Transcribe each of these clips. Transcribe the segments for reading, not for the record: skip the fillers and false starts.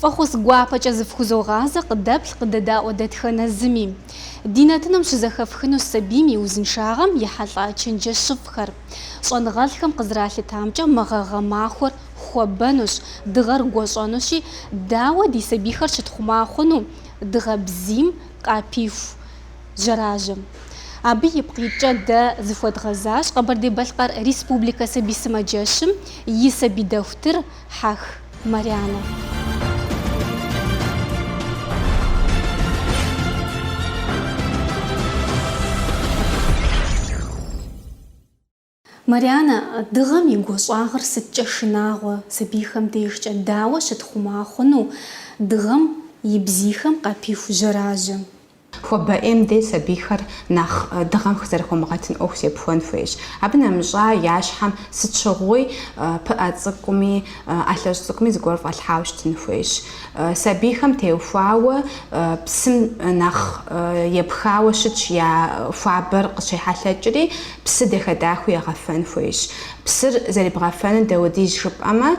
فخوس قوابة جزف خزو غازق دبل قددا ودتخنا زمي ديناتنا مش زخفخنو السبيمي وزن شاغم يحلقا تشنجا شفخر صون غالخم قزرالي تامجا مغاغا ماخور خوبانوش دغر قوشانوشي داوا دي سبيخر شتخماخونو دغبزيم قابيف جراجم أبي يبقى جدا زفوت غزاش قبر دي بلقر ريسبوبليكا سبي سماجاشم يسبي دفتر حاخ ماريانا ماريانا دغم يقوش آخر ستجشناغو سبيخم ديش داوا شتخماخونو دغم يبزيخم قابيف جراجم فبأم دي سبيخر نخ دغم خزركم مغاتن أوكسي بفون فيش أبنا مجا ياشحم ستشغوي بأتزكمي أحلجزكمي زغور فالحاوش تنفيش سبيخم تيوفاو بسم نخ يبخاو شتش يا فابر قشي حلجري بس دخ داخو يغفن فيش بسر زي بغفن دوديج شب أما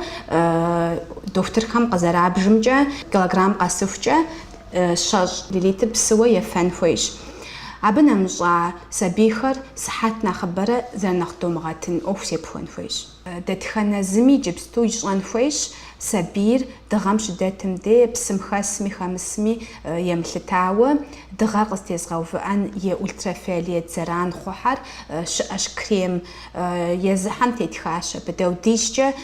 دفتر خم قزراب جمجة كيلوغرام قصفجة شاج ليليتر بسوى يفن فويش أبنا مجا سبيخر صحتنا خبرة زي نخدو مغاتن أوفسي بفون فويش دتخنا زمي جبستو يجلان فويش سبير دغم شدتم دي بسم خاسمي خامسمي يملتاوة دغا قصديز غوفان يأولترافيالية زران خوحر شاش كريم يزحن تيتخاشة بدو ديشجة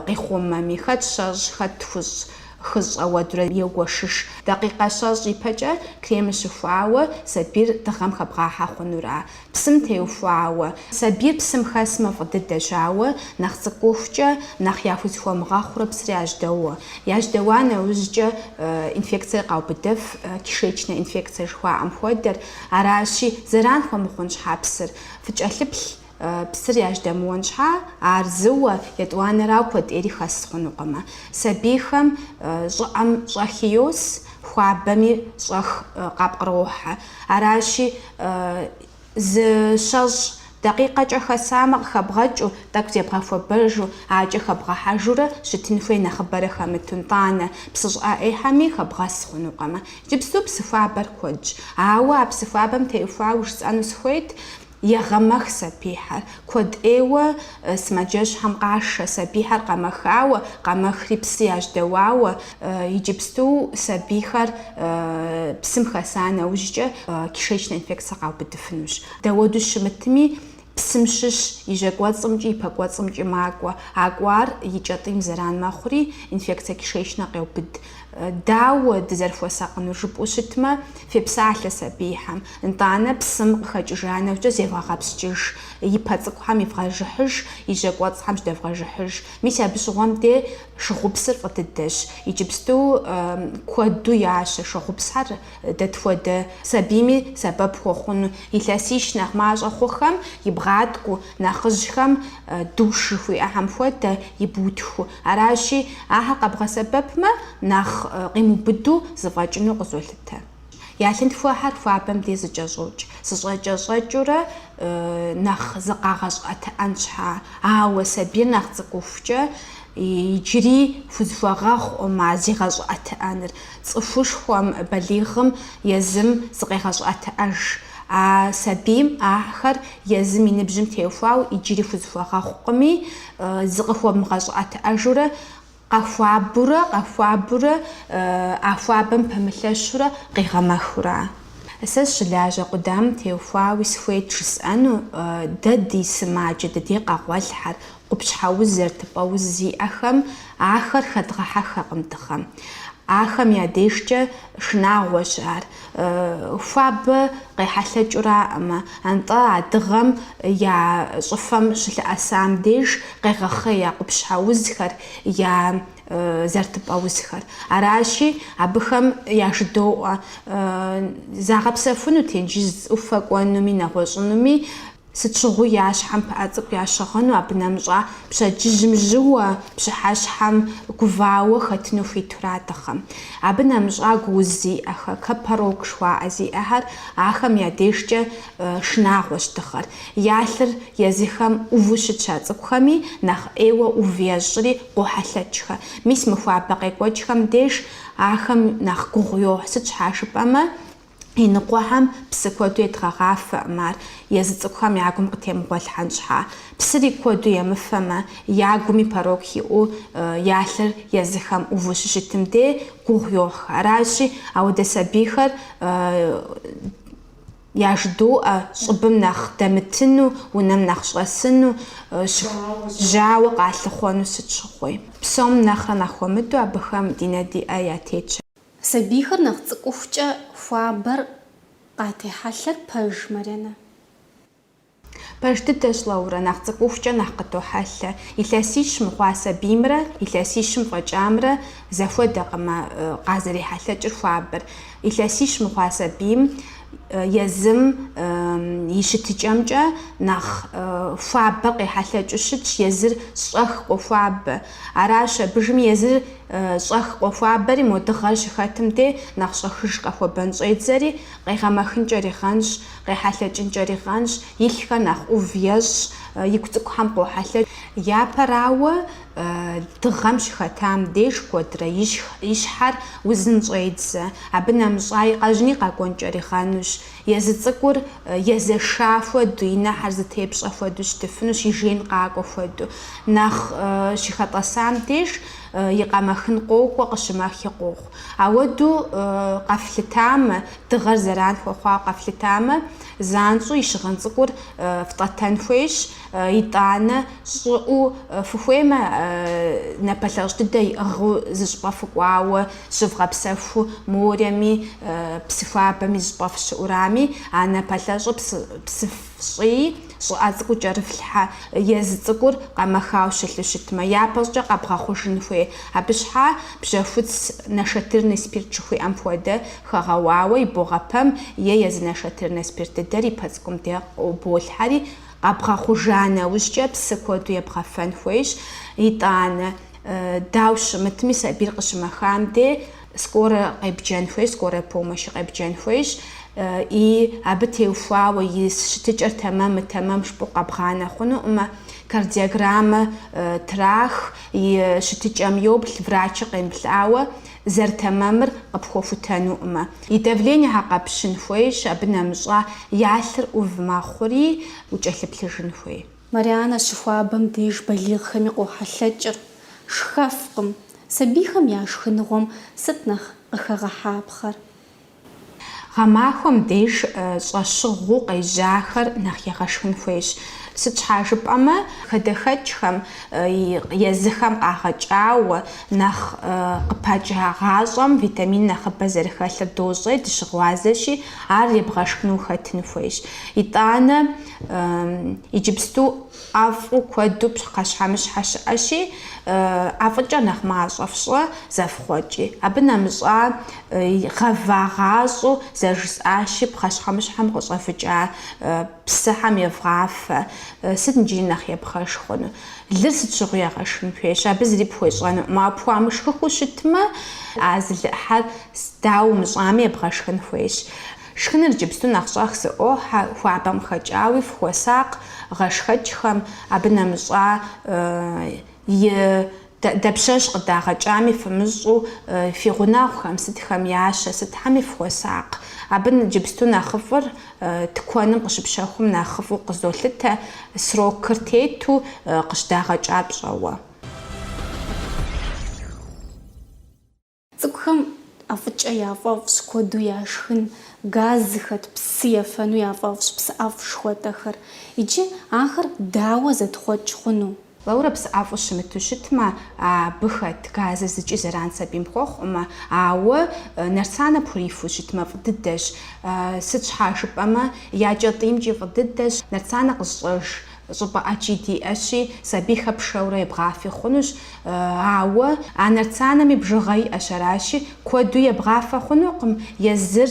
قيخوم مامي خد شاج خد فوش خز أودر يوغوشش دقيقة شاج يبجة كريم شفاوة سبير دغم خبغاها خنورا بسم تيوفاوة سبير بسم خاسمة فضد دجاوة نخزقوفجة نخيافوز خو مغاخورة بسر ياجدوة ياجدوانا وزجة انفكسير قاو بدف كشيشنا انفكسير خوا عم خودر عراشي زران خوا مخونش حابسر فجأة لبل بسر ياجدمون شحا عرزوة يدوان راو كود إيري خاسخونو قما سبيخم جعم جاخيوس خوابمي جاخ قاب روحة عراشي شاج دقيقة جاخ سامق خبغجو تاك زيبغا فبرجو عاجي خبغا حاجورة شتنفين خبرة خامتونطانة بسجاء اي حامي خبغا سخونو قما جبسو بسفابر كوج عاوا بسفابم تيفاوش سانو سخويت يغمخ سبيحر كود ايوه سماجش هم قاش سبيحر قمخاوه قمخري بسياج دواوه يجبستو سبيحر بسم خسانه وجه كشيشنا انفكسا قاو بدفنوش داودو شمتمي بسمشش يجاقوات صمجي باقوات صمجي ماقوا عقوار يجاطيم زران ماخوري انفكسا كشيشنا قاو بد داو دزرفو ساقنو جبو شتما في بساعة سبيحم انطانا بسم خجرانا وجز يفغابس جيش يباتسقو حام يفغاجحش يجاقوات حامش دفغاجحش ميسا بشغوام دي شغوبسر فتدش يجبستو كودو ياش شغوبسر دتفود سبيمي سبب خوخون يلاسيش نغماج خوخم يبغادكو ناخجخم دوشفو اهم فود يبوتخو عراشي اها قبغا سبب ما ناخ قيمو بدو زفاجنو قزولتها يالنت فوحر فابم دي زجاجوج زجاجوجة ناخ زقاغاج أنشها وسبير ناخ زقوفجة يجري فزفاغاخ ومع زيغاج أتأنر صفوش خوام بليغم يزم زقاغاج أتأش سبيم آخر يزم ينبجم تيوفاو يجري فزفاغاخ قمي زقفو مغاج أتأجورة قفوابورة أفوابم بملاشورة قيغماخورة أساس شلاجة قدام تيوفاوي سفويت شسأنو ددي سماجة ددي قاوالحر قبش حاوز زرتباوز زي أخم آخر خدغحا خاقمتخم آخم ياديشجة شناغ وشعر فاب قيحلج أما أنطا عدغم يا صفم شل أسام ديش قيغخي يا قبش حاوزخر يا زرتب أوزخر عراشي عبخم ياشدو زاغب سفنو تنجز أفق وانومي نغوشنومي Сычыгъу яшхьэм пыӏэцӏыкӏу ящыгъыну абы нэмыщӏа пщэдджыжьым жьыуэ, пщыхьэщхьэм гувауэ хэтыну хуитурэ адэхэм. Абы нэмыщӏа гуз зиӏэхэр, капорок жыхуаӏэ зиӏэхэр, ахэм я дежкӏэ шынагъуэщ дыгъэр. Ялъыр езыхэм ӏуву щытщ а цӏыкӏухэми, нэхъ ӏейуэ ӏув ещӏри къохьэлъэкӏхэ. Мис мыхуабэ къекӏуэкӏхэм деж ахэм нэхъ гугъу йохь. Сыт щхьа жыпӏэмэ, и ныкъуэхэм псы куэду едгъэгъафэӏым ар, езы цӏыкӏухэм я гум къытемыгъуэлъхьэн щхьа. Псыри куэду емыфэмэ, я гуми порок хиӏэу ялъыр езыхэм ӏуву щыщытым де гугъу йохь. Аращи, ауэдэ сабийхэр я жыдоӏэ щӏыбым нэхъ дэмытыну, унэм нэхъ щӏэсыну, жьауэ къалъыхъуэну сыт щыгъуи. Псом нэхърэ нэхъ хуэмыдэу абыхэм динэ диӏэ ятечэ. Сабийхэр нэхъ цӏыкӏухукӏэ хуабэр къатехьэлъэр пэж Марянэ? Пэж дыдэщ Лаура, нэхъ цӏыкӏухукӏэ нэхъ къытохьэлъэ. Илъэсищ мыхъуа сабиймрэ, илъэсищым фӏэкӏамрэ зэхуэдэкъым къазэрихьэлъэкӏыр хуабэр. Илъэсищ мыхъуа сабийм езым и щытыкӏэмкӏэ нэхъ хуабэ къехьэлъэкӏыу щытщ, езыр щӏэх къохуабэ. Аращ абыжым езыр щӏэх къохуабэри мо дыгъэр щыхэтым де нэхъ щӏэхыж къэхуэбэн щӏедзэри къегъэмэхынкӏэ ригъэнщ, къехьэлъэкӏынкӏэ ригъэнщ, илъхэр нэхъ ӏув ещӏ, игу цӏыкӏухэм къохьэлъэ. Япэрауэ дыгъэм щыхэтам деж куэдрэ и щхьэр узым щӏедзэ. Абы нэмыщӏа и къэжьни къэкӏуэнкӏэ ригъэнущ. Езы цӏыкӏур езэша хуэду, и нэхъыр зытепщӏэ хуэду щытыфынущ, и жейн къакӏуэ хуэду. Нэхъ щыхэтӏэсам деж и къэмэхын къокӏуэ, къыщымэхи къохъу. Ауэду къэфлъытамэ, дыгъэр зэран хуэхъуа къэфлъытамэ, занщӏэу и щыгъын цӏыкӏур фтӏэтэн хуейщ, итӏанэ щӏыӏуу фыхуеймэ напэлъэщ дыдэ иӏыгъыу зыщӏыпӏэ фыкӏуауэ щывгъэпсэхуу морэми псыхуабэми зыщӏыпӏэ фыщыӏурами, а напэлъэщӏыр псыфщӏий щӏыӏэ цӏыкӏуу кӏэрыфлъхьэ, езы цӏыкӏур къэмэхауэ щылъу щытмэ, япэщӏкӏэ къэбгъэхъужын хуей. Абы щхьа бжьэхуц нэшэтырный спирт жыхуиӏэм хуэдэ хэгъэуауэ и богъэпэм езы нэшэтырный спирт дыдэр и пэ цӏыкӏум де болъхьэри къэбгъэхъужа нэужькӏэ псы куэду ебгъэфэн хуейщ. Итӏанэ дау щымытми сабийр къыщымэхам де скорэ къебджэн хуейщ, скорая помощи къебджэн хуейщ. И абы теухуауэ и щытыкӏэр тэмэм шпӏу къэбгъанэ хъунуӏымэ, кардиограммэ трах, и щытыкӏэм йоплъ, врачыр къемылӏауэ зэрытэмэмыр къыпхуэхутэну. И давление къэпщын хуейщ, абы нэмыщӏа ялъыр ӏув мэхъури укӏэлъыплъыжын хуей. Марянэ щыхуабэм деж балигъхэми къохьэлъэкӏыр шхэфкъым. Сабийхэм я шхыныгъуэм сыт нэхъ къыхэгъэхьапхъэр? Гъэмахуэм деж щӏэщыгъуу къежьахэр нэхъ егъэшхын хуейщ. Сыт щхьа жыпӏэмэ, хадэхэкӏхэм, езыхэм къагъэкӏауэ нэхъ къыпэкӏа гъащӏэм витамин нэхъыбэ зэрыхэлъыр дощӏей дыщыгъуазэщи, ар ебгъэшхыну хэтын хуейщ. Итӏанэ иджыпсту ӏэфӏу куэду къэщхьэмыщхьэ щыӏэщи, ӏэфӏыкӏэ нэхъ мащӏэ фщӏы зэфхъуэкӏи. Абы нэмыщӏа гъэва гъащӏэу зэжысӏащи, пхъэщхьэмыщхьэм къыщӏэвыкӏа псыхьэм евгъафэ. Сыт иджыри нэхъ епхъэшхуэну? Лыр сыт щыгъуи егъэшхын хуейщ, абы зыри пхуещӏэну. Пхуамышхыхыу щытмэ, а зылыӏхьэр дауэ умыщӏами ебгъэшхын хуейщ. Шхыныр иджыпсту нэхъ щӏэх зыӏохьэ, хуабэм хэкӏауи фхуэсакъ гъэшхэкӏхэм, абы нэмыщӏа дапщэщ къыдагъэкӏами фымыщӏу фи гъунэгъухэм сытхэм ящэ, сытхьэми фхуэсакъ. Абы иджыпсту нэхъыфӏыр тыкуэным къыщыпщэхум нэхъыфӏу къызолъытэ, срокыр тету къыщыдагъэкӏа пщӏэуэ. Цӏыкӏухэм ӏэфӏыкӏэ яфӏэфӏщ, куэду яшхын, газхэт, псы ефэну яфӏэфӏщ, псыӏэфӏ жыхуэтӏэхэр. Иджы ахэр дауэ зэтхъуэкӏ хъуну? Лаура псыӏэфӏу щымыту щытмэ, абы хэт газыр зыкӏи зэран сабийм хуэхъумэ, ауэ нэрсанэ пхурифу щытмэ фӏы дыдэщ. Сыт щхьа жыпӏэмэ, я кӏэтӏиймкӏи фӏы дыдэщ, нэрсанэ къыщӏэж щӏыпӏэ ӏэкӏи диӏэщи, сабий хэпшэурэ ебгъафи хъунущ, ауэ анэрцанэми бжыгъэ иӏэщ, аращи куэду ебгъафэ хъунукъым, езыр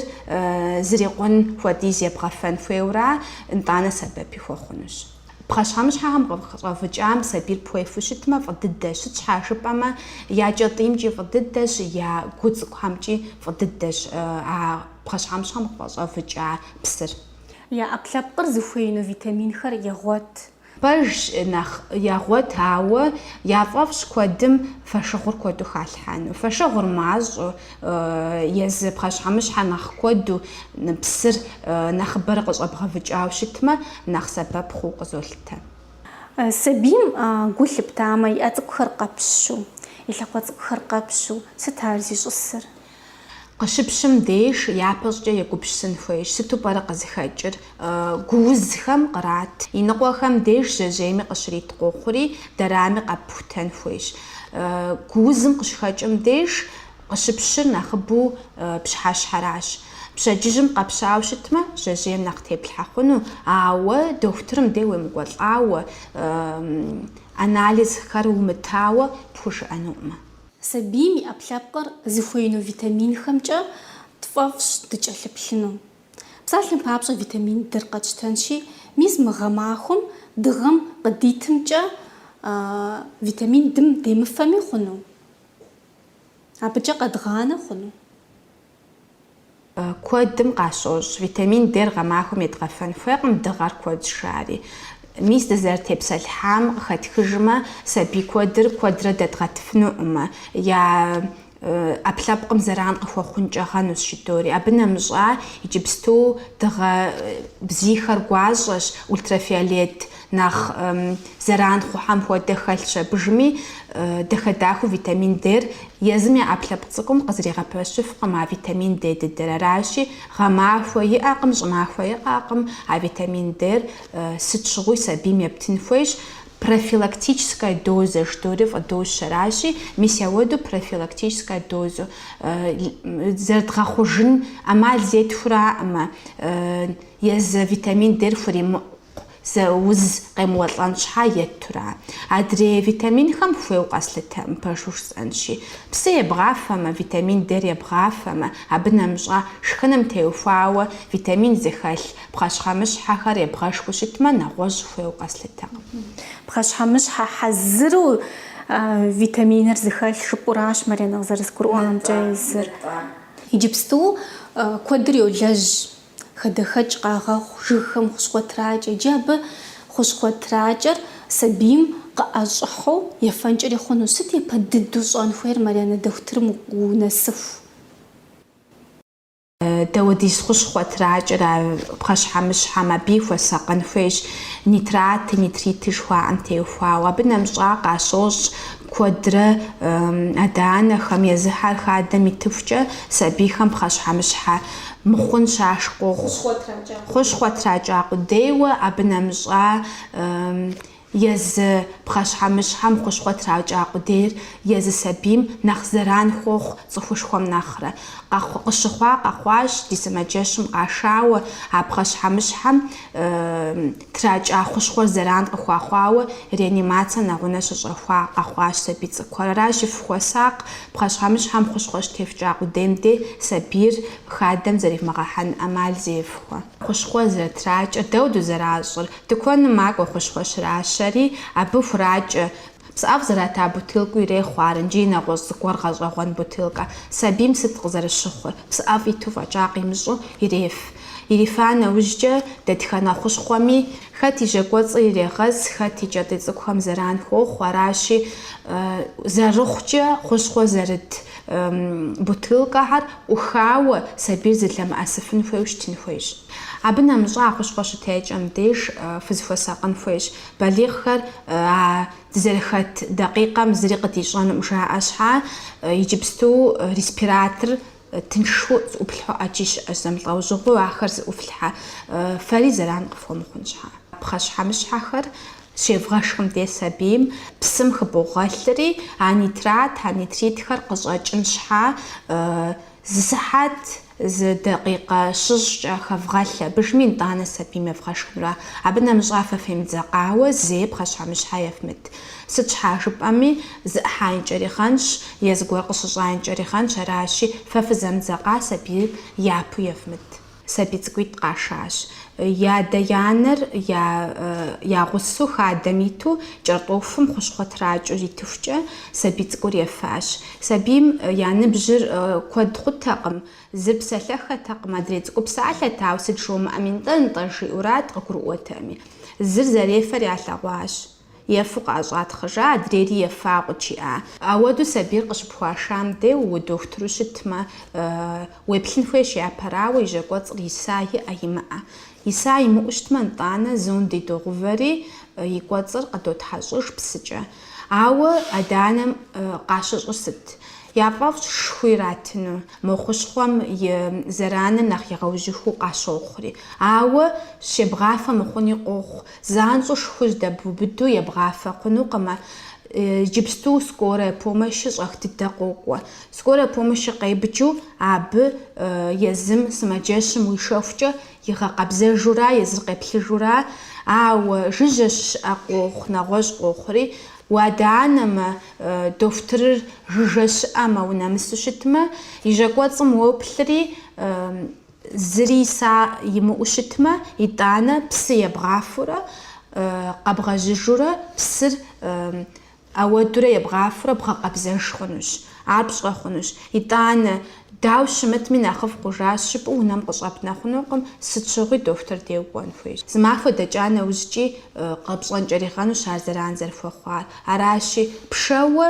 зрикъун хуэдиз ебгъэфэн хуейура, итӏанэ сэбэпи хуэхъунущ. Пхъэщхьэмыщхьэхэм къыщӏэвыкӏам сабийр пхуефу щытмэ фӏы дыдэщ. Сыт щхьа жыпӏэмэ, я кӏэтӏиймкӏи фӏы дыдэщ, я гу цӏыкӏухэмкӏи фӏы дыдэщ а пхъэщхьэмыщхьэм къыфӏэщӏэвыкӏа псыр. Я ӏэпкълъэпкъыр зыхуеину витаминхэр егъуэт. Пэж нэхъ ягъуэт, ауэ яфӏэфӏщ куэдым фэшыгъур куэду халъхьэну. Фэшыгъур мащӏэу, езы пхъэщхьэмыщхьэ нэхъ куэду псыр нэхъыбэрэ къыщӏэбгъэвыкӏауэ щытмэ, нэхъ сэбэп хъууэ къызолъытэ. Сабийм гу лъыптамэ, и ӏэ цӏыкӏухэр къэпщу, и лъакъуэ цӏыкӏухэр къэпщу, сыт ар зищӏысыр? Къыщыпщым деж япэщӏкӏэ егупщсын хуейщ. Сыту пӏэрэ къызыхэкӏыр? Гуузхэм кърат. И ныкъуэхэм деж жьэжьейми къыщрит къохъури, дэрами къэпхутэн хуейщ. Гуузым къыщыхэкӏым деж къыщыпщыр нэхъыбэу пщыхьэщхьэращ. Пщэдджыжьым къэпщауэ щытмэ, жьэжьейм нэхъ теплъхьэ хъуну, ауэ дохутырым де уемыкӏуэлӏауэ, анализхэр умытауэ пхужыӏэнуӏымэ. Сабийм и ӏэпкълъэпкъыр зыхуеину витаминхэмкӏэ тфӏэфӏщ дыкӏэлъыплъыну. Псалъэм папщӏэ витамин Д къэтщтэнщи, мис мы гъэмахуэм дыгъэм къыдитымкӏэ витамин Дым демыфэми хъуну. Абыкӏэ къэдгъанэ хъуну. Куэдым къащощ. Витамин Дэр гъэмахуэм едгъэфэн хуейкъым, дыгъэр куэд щари. Мис дызэрытепсэлъхьам къыхэтхыжмэ, сабий куэдрэ дэдгъэтыфынуӏымэ. Я ӏэпкълъэпкъым зэран къыхуэхъункӏэ гъэнущ жытӏори. Абы нэмыщӏа иджыпсту дыгъэ бзийхэр гуащӏэщ, ультрафиолет нэхъ зэран хъухьэм хуэдэ хэлъщ. Абыжми дахэдахыу витамин Дэр езым я ӏэпкълъэпкъ цӏыкӏум къызэригъэпэщыфкъым а витамин Д дыдэр. Аращи гъэмахуэ иӏэкъым, щӏымахуэ иӏэкъым. А витамин Дэр сыт щыгъуи сабийм ептын хуейщ. Профилактическая доза ждори фӏыдощ, аращи мис яуэду профилактическая дозу зэрыдгъэхъужын ӏэмал зетхураӏымэ, езы витамин Дэр хуримыӏу зэуз къемыуэлӏэн щхьа етура. Адрей витаминхэм хуейуэ къэслъытэ, пэжу жысӏэнщи. Псы ебгъафэмэ, витамин Дэр ебгъафэмэ, абы нэмыщӏа шхыным теухуауэ витамин зыхэлъ пхъэщхьэмыщхьэхэр ебгъэшхыу щытмэ, нэгъуэщӏ хуейуэ къэслъытэкъым. Пхъэщхьэмыщхьэ хьэзыру витаминыр зыхэлъ жыпӏуращ Маринэ къызэрызгурыӏуамкӏэ езыр. Иджыпсту куэдыр йолэжь. Хадэхэкӏ къагъэхъу, жыгхэм хущхъуэ тракӏэ. Иджы абы хущхъуэ тракӏэр сабийм къыӏэщӏыхьу ефэнкӏэри хъуну. Сыт епэ дыдэу щӏэн хуейр Маринэ дохутырым унэсыфу? Даудис хущхъуэ тракӏэр а пхъэщхьэмыщхьэм аби хуэсакъын хуейщ. Нитраты, нитриты жыхуаӏэм теухуауэ. Абы нэмыщӏа къащощ куэдрэ адэ-анэхэм езыхьэр хадэм итыхукӏэ сабийхэм пхъэщхьэмыщхьэ мыхъун щашхуэу, хущхъуэ тракӏа къудейуэ, абы нэмыщӏа езы пхъэщхьэмыщхьэм хущхъуэ тракӏа къудейр езы сабийм нэхъ зэран хуохъу цӏыхушхуэм нэхърэ. Къыхъуащ ди сымаджэщым къашауэ а пхъэщхьэмыщхьэм тракӏа хущхъуэр зэран къыхуахъуауэ реанимацием нэгъунэ щыщӏэхуа къэхъуащ сабий цӏыкӏухэр. Аращи фыхуэсакъ пхъэщхьэмыщхьэм хущхъуэ щытефкӏа къудейм де сабийр хадэм зэримыгъэхьэн ӏэмал зефхуэ. Хущхъуэ зэрытракӏэр дэу дызэращӏыр. Тыкуэным макӏуэ хущхъуэ щращэри, абы хуракӏэ псыӏэфӏ зэрыта бутылку ирехъу арынджи нэгъуэщӏ цӏыкӏуэр гъэщӏэгъуэн бутылкэ. Сабийм сыт къызэрыщыхъур? Псыӏэфӏ иту фӏэкӏа къимыщӏу иреф. Ирифа нэужькӏэ дэтхэнэ хущхъуэми хэт и жьакӏуэцӏыр ирегъэз, хэт и кӏэтӏий цӏыкӏухэм зэран хуохъу. Аращи зэрыхъукӏэ хущхъуэ зэрыт бутылкэхэр ӏухауэ сабийр зылъэмыӏэсыфын хуейуэ щытын хуейщ. Абы нэмыщӏа хущхъуэ щытекӏэм деж фызыхуэсакъын хуейщ. Балигъхэр зэрыхэт дакъикъэм зыри къыдищӏэнуӏым жаӏэ щхьа иджыпсту респиратор тыншу зыӏуплъхьу ӏэкӏи щыӏэщ, зэмылӏэужьыгъуэу ахэр зыӏуфлъхьэ, фэри зэран къыфхуэмыхъун щхьа. Пхъэщхьэмыщхьэхэр щевгъэшхым де сабийм псым хыбогъэлъри, а нитрат, а нитритхэр къыщӏэкӏын щхьа зы сыхьэт зы дакъикъэ щыщӏкӏэ хэвгъэлъ, абыжми нтӏанэ сабийм евгъэшхынура. Абы нэмыщӏа фэ фемыдзакъауэ зэи пхъэщхьэмыщхьэ ефмыт. Сыт щхьа жыпӏэми, зыӏыхьаинкӏэри хъунщ, е зыгуэр къыщыщӏаинкӏэри хъунщ, аращи фэ фызэмыдзакъа сабийр япэу ефмыт. Сабий цӏыкӏуитӏ къашащ. Я адэ-янэр я гъусэу хадэм иту кӏэртӏофым хущхъуэ тракӏэу итыхукӏэ сабий цӏыкӏур ефащ. Сабийм я ныбжьыр куэд хъутэкъым, зыр псэлъэхэтэкъым, адрей цӏыкӏу псалъэт, ауэ сыт жумыӏэми нтӏэ жиӏурат къыгурыӏуэтэми. Зыр зэрефэр ялъэгъуащ. Ефу къащӏатхъыжа, адрейри ефакъыу чиӏа. Ауэду сабийр къыщыпхуашам де дохутыру щытмэ, уеплъын хуейщ япэрауэ и жьакӏуэцӏыр иса иӏэ имыӏэ. Иса имыӏэу щытмэ, нтӏанэ зонди догъувэри и кӏуэцӏыр къыдотхьэщӏыж псыкӏэ. Ауэ адэ-анэм къащыщӏыр сыт? Яфӏэфӏщ шху иратыну, мо хущхъуэм и зэраныр нэхъ егъэужьыхуу къащохъури. Ауэ щебгъафэ мыхъуни къохъу. Занщӏэу шху здэбубыду ебгъафэ хъунукъымэ. Иджыпсту скорая помощи щӏэх дыдэ къокӏуэ. Скорая помощи къебыджу абы езым сымаджэщым уи шэхукӏэ игъэкъэбзэжура, езыр къеплъыжура, ауэ жыжьэ щыӏэ къохъу, нэгъуэщӏ къохъури. Уадэ-анэмэ дохутырыр жыжьэ щыӏэмэ, унэмысу щытмэ, и жьакӏуэцӏым уоплъри, зыри иса имыӏэу щытмэ, итӏанэ псы ебгъафэурэ, къэбгъэжьыжурэ, псыр ауэдурэ ебгъафэурэ бгъэкъэбзэж хъунущ. Ар пщӏэ хъунущ. Итӏанэ дауэ щымытми нэхъыфӏ къужащ щыпӏэу унэм къыщӏэпнэ хъунукъым, сыт щыгъуи дохутыр деукӏуэн хуейщ. Зы махуэ дэкӏа нэужькӏи къэпщӏэнкӏэри хъунущ ар зэран зэрыхуэхъуар. Аращи, пшэуэ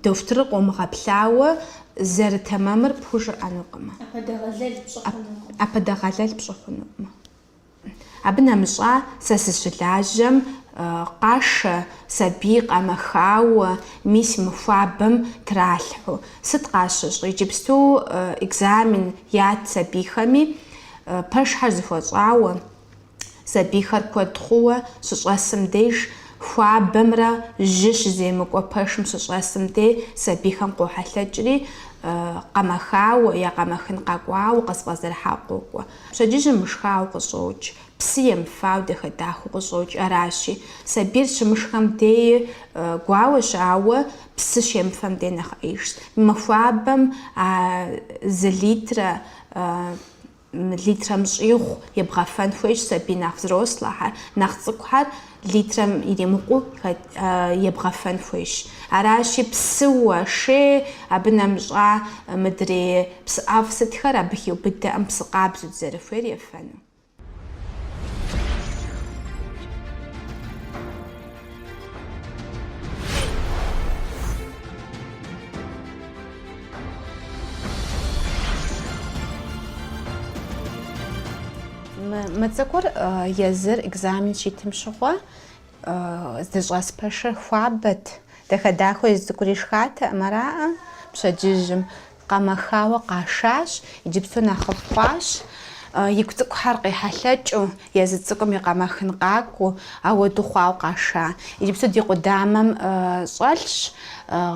дохутырыр къомыгъэплъауэ зэрытэмэмыр пхужыӏэнукъымэ. Апэдэгъэлэл пщӏы хъунукъымэ. Абы нэмыщӏа сэ сыщылажьэм къашэ сабий къэмэхауэ, мис мыхуабэм тралъхьу. Сыт къащыщӏ? Иджыпсту экзамен ят сабийхэми, пэшхьэр зыхуэщӏауэ, сабийхэр куэд хъууэ щыщӏэсым деж, хуабэмрэ жьы щыземыкӏуэ пэшым щыщӏэсым де сабийхэм къохьэлъэкӏри, къэмэхауэ е къэмэхын къэкӏуауэ къэзфӏэзэрыхьауэ къокӏуэ. Пщэдджыжьым мышхауэ къыщӏокӏ, псы емыфауэ дахэдахыу къыщӏокӏ. Аращи, сабийр щымышхэм деи гуауэщ, ауэ псы щемыфэм де нэхъ ӏеижщ. Мыхуабэм зы литрэ мщӏигъу ебгъэфэн хуейщ сабий нэхъ взрослэхьэр, нэхъ цӏыкӏухэр литрэм иримыкъуу ебгъэфэн хуейщ. Аращи, псыуэ, шей, абы нэмыщӏа мыдрей псыӏэфӏ сытхэр абы хиубыдэӏым псы къабзэу зэрыхуейр ефэну. Мы цӏыкӏур езыр экзамен щитым щыгъуэ здыщӏэс пэшыр хуабэт, дахэдахэу езы цӏыкӏур ишхатэӏым, араӏэ пщэдджыжьым къэмэхауэ къашащ, иджыпсту нэхъыфӏ хъуащ. Игу цӏыкӏухэр къехьэлъэкӏыу, езы цӏыкӏум и къэмэхын къакӏуэу, ауэду хъуауэ къаша. Иджыпсту ди къудамэм щӏэлъщ,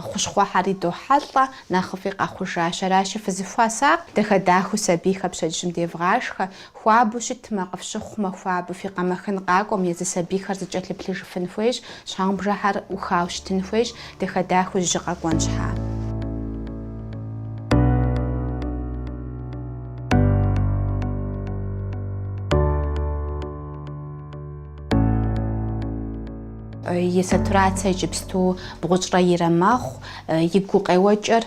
хущхъуэхьэри дохьэлӏэ, нэхъыфӏи къэхъужащ. Аращи, фызыхуасакъ, дахэдахэу сабийхэр пщэдджыжьым девгъашхэ, хуабэу щытмэ, къыфщыхъумэ хуабэу фи къэмэхын къакӏуэм, езы сабийхэр зыкӏэлъыплъыжыфын хуейщ, щхьэгъубжэхьэр ухауэ щытын хуейщ, дахэдахэу жьы къэкӏуэн щхьа. И сатурацие иджыпсту бгъущӏрэ ирэ мэхъу, и гу къеуэкӏыр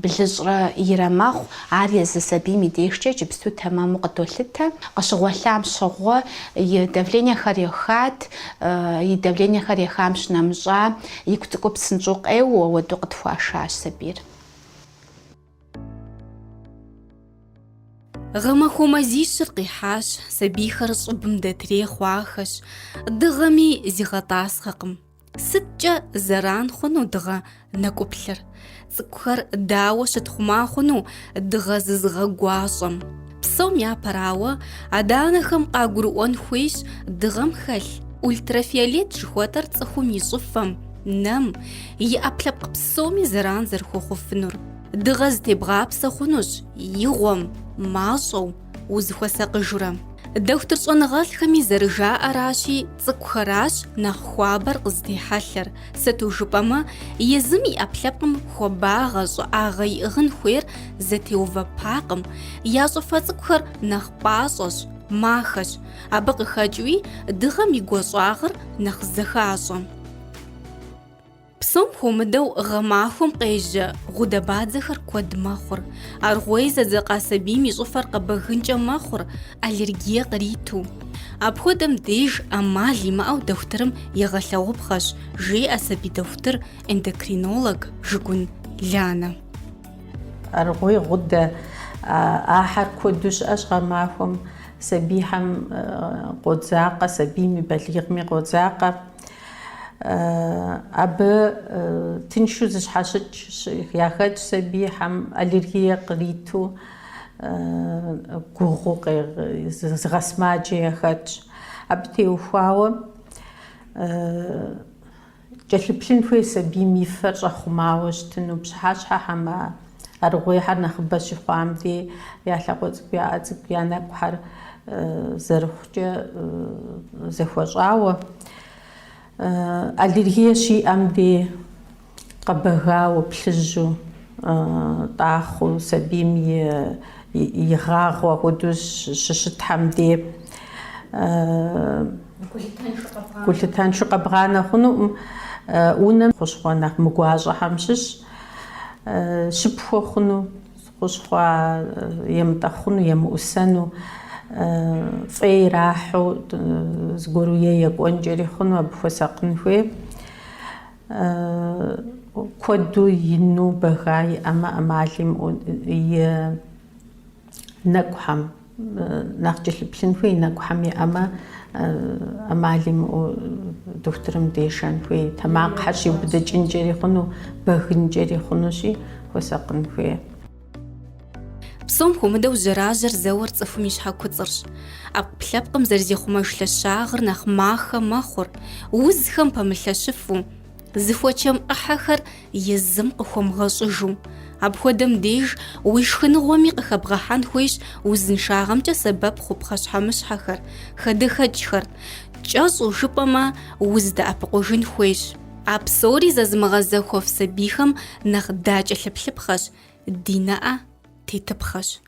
блыщӏрэ ирэ мэхъу, ар езы сабийм и дежкӏэ иджыпсту тэмэму къыдолъытэ. Къыщыгъуэлъам щыгъуэ и давлениехэр ехат, и давлениехэр ехам щынэмыщӏа игу цӏыкӏуу псынщӏэу къеуэу ауэду къытхуашащ сабийр. Гъэмахуэмэ зищыр къихьащ, сабийхэр щӏыбым дэтрей хъуахэщ, дыгъэми зигъэтӏасхъэкъым. Сыткӏэ зэран хъуну дыгъэ нэкӏуплъыр? Цӏыкӏухэр дауэ щытхъума хъуну дыгъэ зызыгъэгуащӏэм? Псом япэрауэ, адэ-анэхэм къагурыӏуэн хуейщ дыгъэм хэлъ ультрафиолет жыхуэтӏэр цӏыхум и щӏыфэм, нэм, и ӏэпкълъэпкъ псоми зэран зэрыхуэхъуфынур. Дыгъэ зытебгъапсэ хъунущ и гъуэм, ماشو وزخوساقجرا دكتور صنغالخمي زرجاء راشي تسكخراش نخوابر قصدي حشر ستوجبما يزمي أبلبم خوباغز وآغي غن خوير زتيوفا باقم يازوفا تسكخر نخباسوش ماخش أبق خاجوي دغمي قوصاغر نخزخاسم بسم خومدو غماهم قيجة غدبات زخر كود ماخر أرغويزة زقا سبيمي زفر قبغنجة ماخر ألرجية قريتو أبخدم ديج أمالي ما أو دفترم يغلو بخش جي أسبي دفتر اندكرينولوج جكون لانا أرغوي غدة آخر كودوش أشغى معهم سبيهم قدزاقة سبيمي بليغمي قدزاقة أب تنشو زش حاشتش ياخد سبيهم ألرجية قريتو قوغوق زغسماجي ياخدش أب تيوفاو جلبلين فوي سبيمي فرش خماوش تنو بشحاش حما أرغوي حر نخبش خوام دي يالاقوز بيا أزب يانا بحر زرخجة زخوجاوة ألرجية شي أم دي قبغاو بلجو طاخو سبيمي يغاغو ودوش ششت حمدي قلت تانشو قبغانا خنو ونم خوشخوانا مقواجة حمشش شبخو خنو خوشخوا يمتخنو يمؤسنو في راحو زغورو يقون جري خنو بفسقن فيه كودو ينو بغاي أما أماليم نقحم نخجل بلن فيه نقحم أما أماليم دكتورم ديشان فيه تماق حشي وبدا جنجري خنو بغن جري خنو شي فسقن فيه بسوم خومدو جراجر زور تصفميش حاكو تزرش أبلبقم زرزي خماش لشاغر نخ ماخا ماخور وزخم بملشفو زفوچم أحخر يزم قخوم غشجو أبخدم ديج ويشخن غومي قخبغحان خويش وزنشاغم سبب خوب خشحمش حخر خدخجخر جازو جبما وزد أبقوجن خويش أبصوري زازمغزا خوف سبيخم نخ داج لبلبخش ديناء تيتبخش